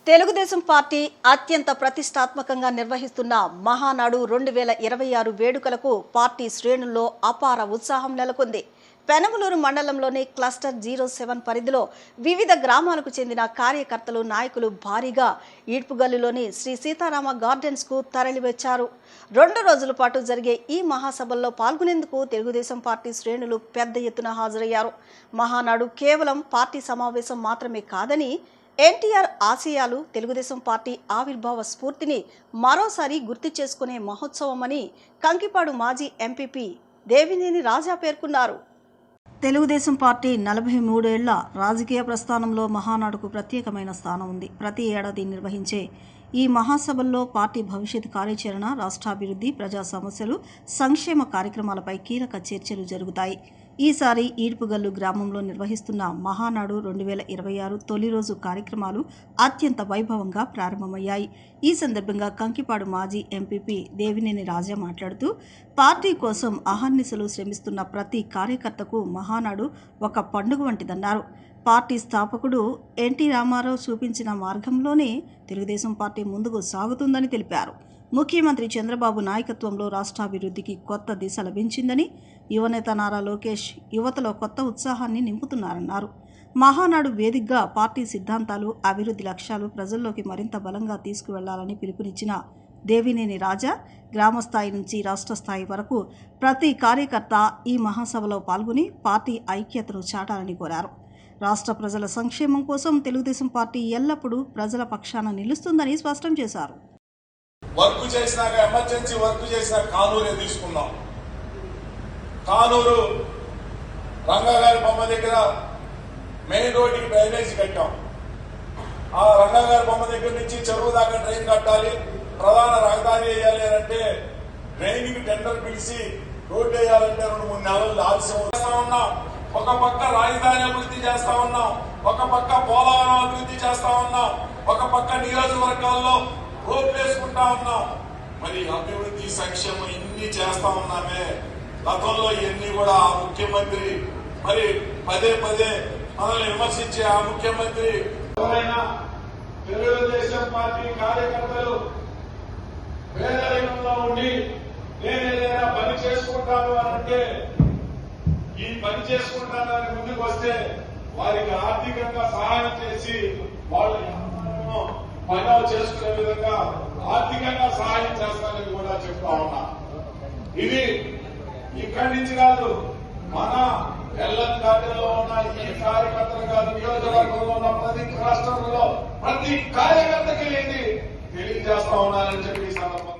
Telugu Desam party అత్యంత ప్రతిష్టాత్మకంగా నిర్వహిస్తున్న మహానాడు 2026 వేడుకలకు పార్టీ శ్రేణుల్లో అపార ఉత్సాహం నెలకొంది. పెనమలూరు మండలంలోని క్లస్టర్ 07 పరిధిలో వివిధ గ్రామాలకు చెందిన కార్యకర్తలు, నాయకులు భారీగా ఈడ్పుగల్లులోని శ్రీ సీతారామ గార్డెన్స్కు తరలివచ్చారు. 2 రోజుల పాటు జరిగే ఈ మహాసభల్లో పాల్గొనేందుకు తెలుగుదేశం పార్టీ శ్రేణులు పెద్ద ఎత్తున హాజరయ్యారు. మహానాడు కేవలం పార్టీ సమావేశం మాత్రమే కాదని, ఎన్టీఆర్ ఆశయాలు, తెలుగుదేశం పార్టీ ఆవిర్భావ స్ఫూర్తిని మరోసారి గుర్తు చేసుకునే మహోత్సవమని కంకిపాడు మాజీ ఎంపీపీ దేవినేని రాజా పేర్కొన్నారు. తెలుగుదేశం పార్టీ 43 ఏళ్ల రాజకీయ ప్రస్థానంలో మహానాడుకు ప్రత్యేకమైన స్థానం ఉంది. ప్రతి ఏడాది నిర్వహించే ఈ మహాసభల్లో పార్టీ భవిష్యత్ కార్యాచరణ, రాష్ట్రాభివృద్ధి, ప్రజా సమస్యలు, సంక్షేమ కార్యక్రమాలపై కీలక చర్చలు జరుగుతాయి. ఈసారి ఈడ్పుగల్లు గ్రామంలో నిర్వహిస్తున్న మహానాడు 2026 తొలి రోజు కార్యక్రమాలు అత్యంత వైభవంగా ప్రారంభమయ్యాయి. ఈ సందర్భంగా కంకిపాడు మాజీ ఎంపీపీ దేవినేని రాజా మాట్లాడుతూ, పార్టీ కోసం అహర్నిశలు శ్రమిస్తున్న ప్రతి కార్యకర్తకు మహానాడు ఒక పండుగ వంటిదన్నారు. పార్టీ స్థాపకుడు ఎన్టీ రామారావు చూపించిన మార్గంలోనే తెలుగుదేశం పార్టీ ముందుకు సాగుతుందని తెలిపారు. ముఖ్యమంత్రి చంద్రబాబు నాయకత్వంలో రాష్ట్రాభివృద్ధికి కొత్త దిశ లభించిందని, యువనేత నారా లోకేష్ యువతలో కొత్త ఉత్సాహాన్ని నింపుతున్నారన్నారు. మహానాడు వేదికగా పార్టీ సిద్ధాంతాలు, అభివృద్ధి లక్ష్యాలు ప్రజల్లోకి మరింత బలంగా తీసుకువెళ్లాలని పిలుపునిచ్చిన దేవినేని రాజా, గ్రామస్థాయి నుంచి రాష్ట్ర స్థాయి వరకు ప్రతి కార్యకర్త ఈ మహాసభలో పాల్గొని పార్టీ ఐక్యతను చాటాలని కోరారు. రాష్ట్ర ప్రజల సంక్షేమం కోసం తెలుగుదేశం పార్టీ ఎల్లప్పుడూ ప్రజల పక్షాన నిలుస్తుందని స్పష్టం చేశారు. వర్క్ చేసినాక ఎమర్జెన్సీ వర్క్ చేసిన కానూరే తీసుకున్నాం. కానూరు రంగాగారి బొమ్మ దగ్గర మెయిన్ రోడ్డుకి డ్రైనేజ్ కట్టాం. ఆ రంగాగారి బొమ్మ దగ్గర నుంచి చెరువు దాకా డ్రైన్ కట్టాలి, ప్రధాన రహదారి వేయాలి అంటే డ్రైన్కి టెండర్ పిలిచి రోడ్డు వేయాలంటే 2-3 నెలలు ఆలస్యం చేస్తా ఉన్నాం. ఒక పక్క రాజధాని అభివృద్ధి చేస్తా ఉన్నాం, ఒక పక్క పోలవరం అభివృద్ధి చేస్తా ఉన్నాం, ఒక పక్క నియోజకవర్గాల్లో రోడ్లు వేసుకుంటా ఉన్నాం. మరి అభివృద్ధి, సంక్షేమం ఇన్ని చేస్తా ఉన్నామే. గతంలో ఇవన్నీ కూడా ఆ ముఖ్యమంత్రి మరి పదే మనల్ని విమర్శించే ఆ ముఖ్యమంత్రి ఎవరైనా తెలుగుదేశం పార్టీ కార్యకర్తలు పేదరికంలో ఉండి నేను ఏదైనా పని చేసుకుంటాను అంటే, ఈ పని చేసుకుంటానని ముందుకు వస్తే వారికి ఆర్థికంగా సహాయం చేసి వాళ్ళు పనులు చేసుకునే విధంగా ఆర్థికంగా సహాయం చేస్తానని కూడా చెప్తా ఉన్నా. ఇది ఇక్కడి నుంచి కాదు, మన ఎల్లంకాటలో ఉన్న ఈ కార్యకర్తలు కాదు, నియోజకవర్గంలో ఉన్న ప్రతి రాష్ట్రంలో ప్రతి కార్యకర్తకి తెలియజేస్తా ఉన్నానని చెప్పి ఈ సందర్భంగా